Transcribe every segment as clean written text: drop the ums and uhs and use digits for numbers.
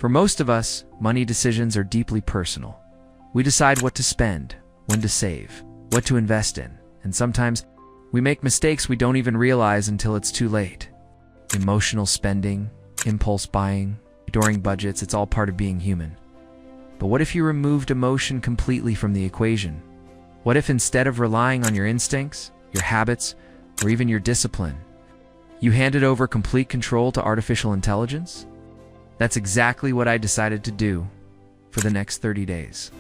For most of us, money decisions are deeply personal. We decide what to spend, when to save, what to invest in, and sometimes we make mistakes we don't even realize until it's too late. Emotional spending, impulse buying, ignoring budgets, it's all part of being human. But what if you removed emotion completely from the equation? What if instead of relying on your instincts, your habits, or even your discipline, you handed over complete control to artificial intelligence? That's exactly what I decided to do for the next 30 days.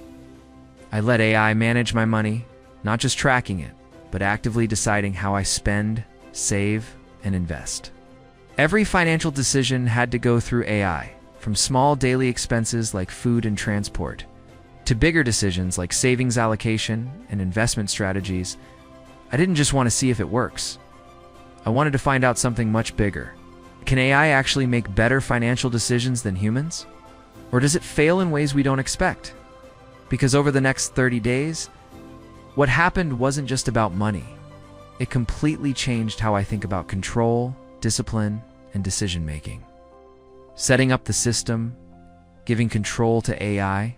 I let AI manage my money, not just tracking it, but actively deciding how I spend, save, and invest. Every financial decision had to go through AI, from small daily expenses like food and transport, to bigger decisions like savings allocation and investment strategies. I didn't just want to see if it works. I wanted to find out something much bigger. Can AI actually make better financial decisions than humans? Or does it fail in ways we don't expect? Because over the next 30 days, what happened wasn't just about money. It completely changed how I think about control, discipline, and decision-making. Setting up the system, giving control to AI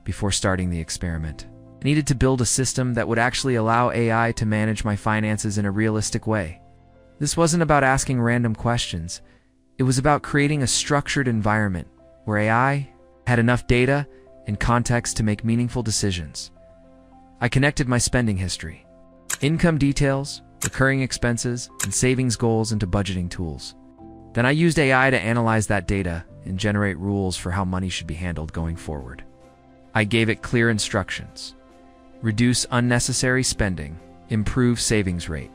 before starting the experiment. I needed to build a system that would actually allow AI to manage my finances in a realistic way. This wasn't about asking random questions. It was about creating a structured environment where AI had enough data and context to make meaningful decisions. I connected my spending history, income details, recurring expenses, and savings goals into budgeting tools. Then I used AI to analyze that data and generate rules for how money should be handled going forward. I gave it clear instructions: reduce unnecessary spending, improve savings rate,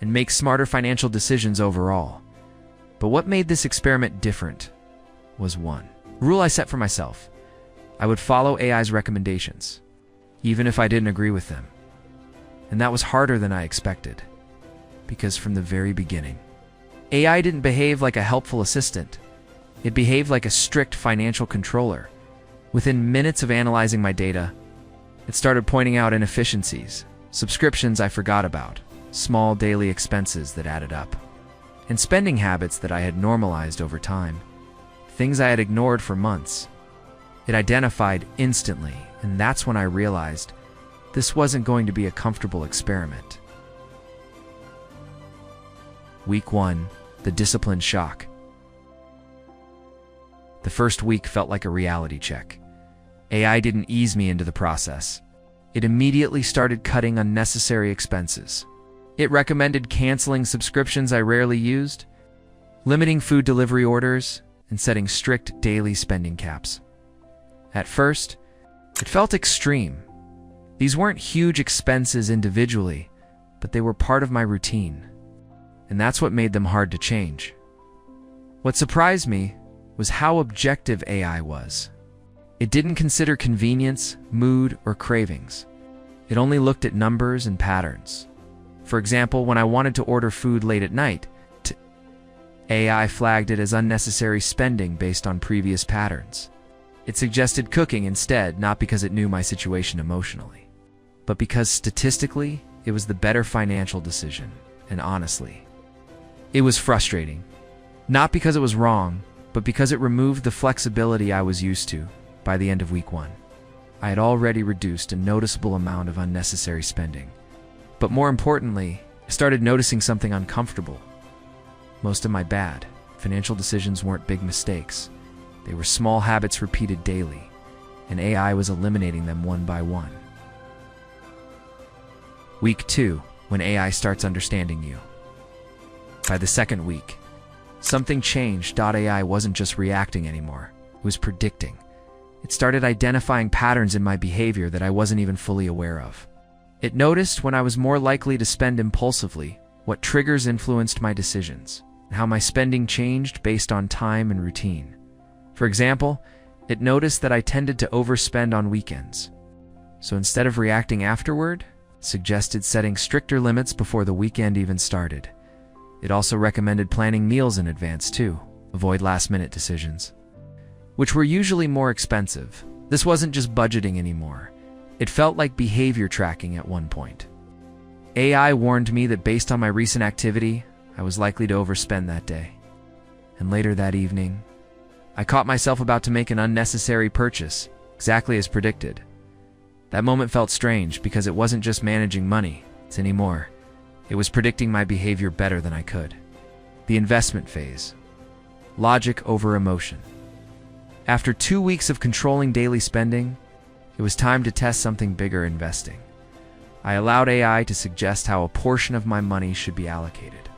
and make smarter financial decisions overall. But what made this experiment different was one rule I set for myself. I would follow AI's recommendations, even if I didn't agree with them. And that was harder than I expected, because from the very beginning, AI didn't behave like a helpful assistant. It behaved like a strict financial controller. Within minutes of analyzing my data, it started pointing out inefficiencies, subscriptions I forgot about, small daily expenses that added up, and spending habits that I had normalized over time, things I had ignored for months. It identified instantly, and that's when I realized this wasn't going to be a comfortable experiment. Week 1, the discipline shock. The first week felt like a reality check. AI didn't ease me into the process. It immediately started cutting unnecessary expenses. It recommended canceling subscriptions I rarely used, limiting food delivery orders, and setting strict daily spending caps. At first, it felt extreme. These weren't huge expenses individually, but they were part of my routine. And that's what made them hard to change. What surprised me was how objective AI was. It didn't consider convenience, mood, or cravings. It only looked at numbers and patterns. For example, when I wanted to order food late at night, AI flagged it as unnecessary spending based on previous patterns. It suggested cooking instead, not because it knew my situation emotionally, but because statistically, it was the better financial decision, and honestly, it was frustrating. Not because it was wrong, but because it removed the flexibility I was used to by the end of week 1. I had already reduced a noticeable amount of unnecessary spending. But more importantly, I started noticing something uncomfortable. Most of my bad financial decisions weren't big mistakes. They were small habits repeated daily, and AI was eliminating them one by one. Week 2, when AI starts understanding you. By the second week, something changed. AI wasn't just reacting anymore, it was predicting. It started identifying patterns in my behavior that I wasn't even fully aware of. It noticed when I was more likely to spend impulsively, what triggers influenced my decisions, and how my spending changed based on time and routine. For example, it noticed that I tended to overspend on weekends. So instead of reacting afterward, it suggested setting stricter limits before the weekend even started. It also recommended planning meals in advance too, avoid last-minute decisions, which were usually more expensive. This wasn't just budgeting anymore. It felt like behavior tracking at one point. AI warned me that based on my recent activity, I was likely to overspend that day. And later that evening, I caught myself about to make an unnecessary purchase, exactly as predicted. That moment felt strange because it wasn't just managing money anymore. It was predicting my behavior better than I could. The investment phase. Logic over emotion. After 2 weeks of controlling daily spending, it was time to test something bigger: investing. I allowed AI to suggest how a portion of my money should be allocated.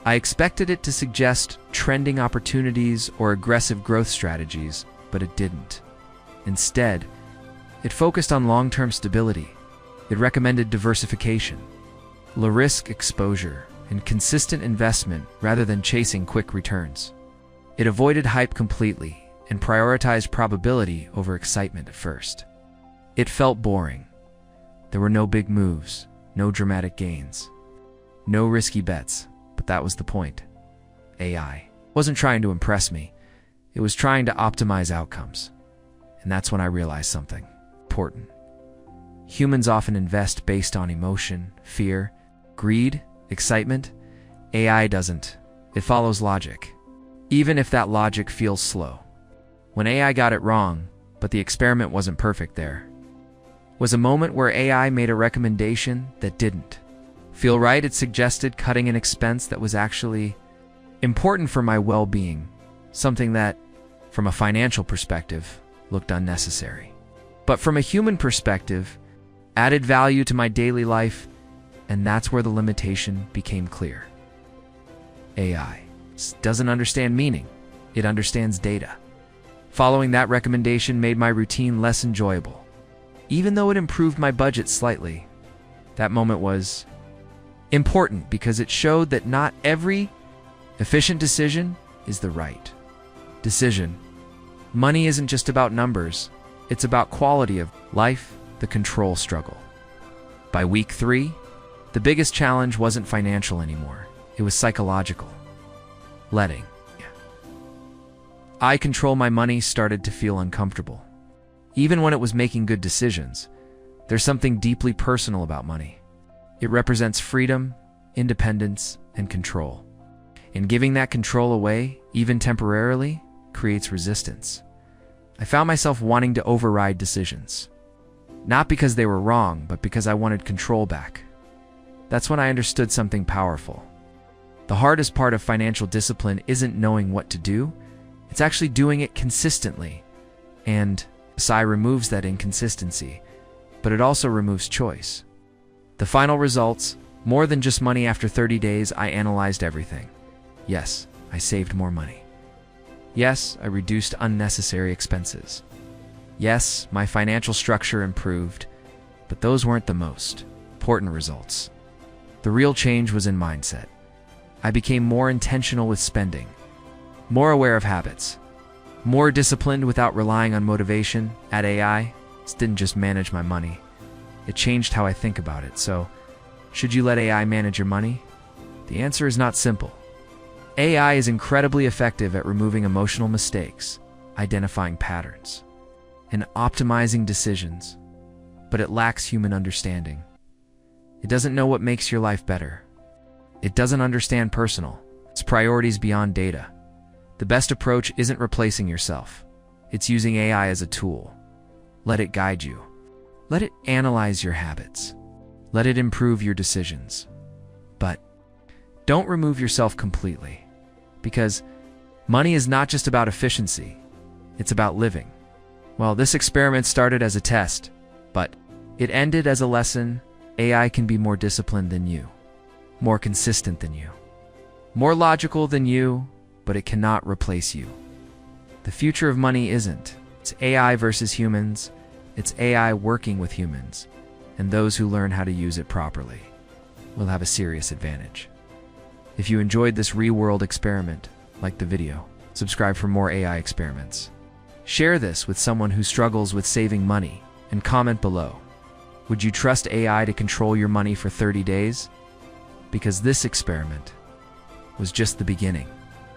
I expected it to suggest trending opportunities or aggressive growth strategies, but it didn't. Instead, it focused on long-term stability. It recommended diversification, low-risk exposure, and consistent investment rather than chasing quick returns. It avoided hype completely and prioritized probability over excitement at first. It felt boring. There were no big moves, no dramatic gains, no risky bets, but that was the point. AI wasn't trying to impress me. It was trying to optimize outcomes. And that's when I realized something important. Humans often invest based on emotion, fear, greed, excitement. AI doesn't. It follows logic, even if that logic feels slow. When AI got it wrong, but the experiment wasn't perfect, there was a moment where AI made a recommendation that didn't feel right. It suggested cutting an expense that was actually important for my well-being, something that, from a financial perspective, looked unnecessary. But from a human perspective, added value to my daily life, and that's where the limitation became clear. AI doesn't understand meaning, it understands data. Following that recommendation made my routine less enjoyable. Even though it improved my budget slightly, that moment was important because it showed that not every efficient decision is the right decision. Money isn't just about numbers, it's about quality of life, the control struggle. By week 3, the biggest challenge wasn't financial anymore, it was psychological. Letting I control my money started to feel uncomfortable. Even when it was making good decisions, there's something deeply personal about money. It represents freedom, independence, and control. And giving that control away, even temporarily, creates resistance. I found myself wanting to override decisions. Not because they were wrong, but because I wanted control back. That's when I understood something powerful. The hardest part of financial discipline isn't knowing what to do, it's actually doing it consistently. And SI removes that inconsistency, but it also removes choice. The final results, more than just money. After 30 days, I analyzed everything. Yes, I saved more money. Yes, I reduced unnecessary expenses. Yes, my financial structure improved, but those weren't the most important results. The real change was in mindset. I became more intentional with spending, more aware of habits, more disciplined without relying on motivation. At AI, this didn't just manage my money. It changed how I think about it. So, should you let AI manage your money? The answer is not simple. AI is incredibly effective at removing emotional mistakes, identifying patterns, and optimizing decisions, but it lacks human understanding. It doesn't know what makes your life better. It doesn't understand its priorities beyond data. The best approach isn't replacing yourself. It's using AI as a tool. Let it guide you. Let it analyze your habits. Let it improve your decisions. But don't remove yourself completely, because money is not just about efficiency, it's about living. Well, this experiment started as a test, but it ended as a lesson. AI can be more disciplined than you, more consistent than you, more logical than you, but it cannot replace you. The future of money isn't. It's AI versus humans. It's AI working with humans, and those who learn how to use it properly will have a serious advantage. If you enjoyed this real-world experiment, like the video, subscribe for more AI experiments. Share this with someone who struggles with saving money, and comment below. Would you trust AI to control your money for 30 days? Because this experiment was just the beginning.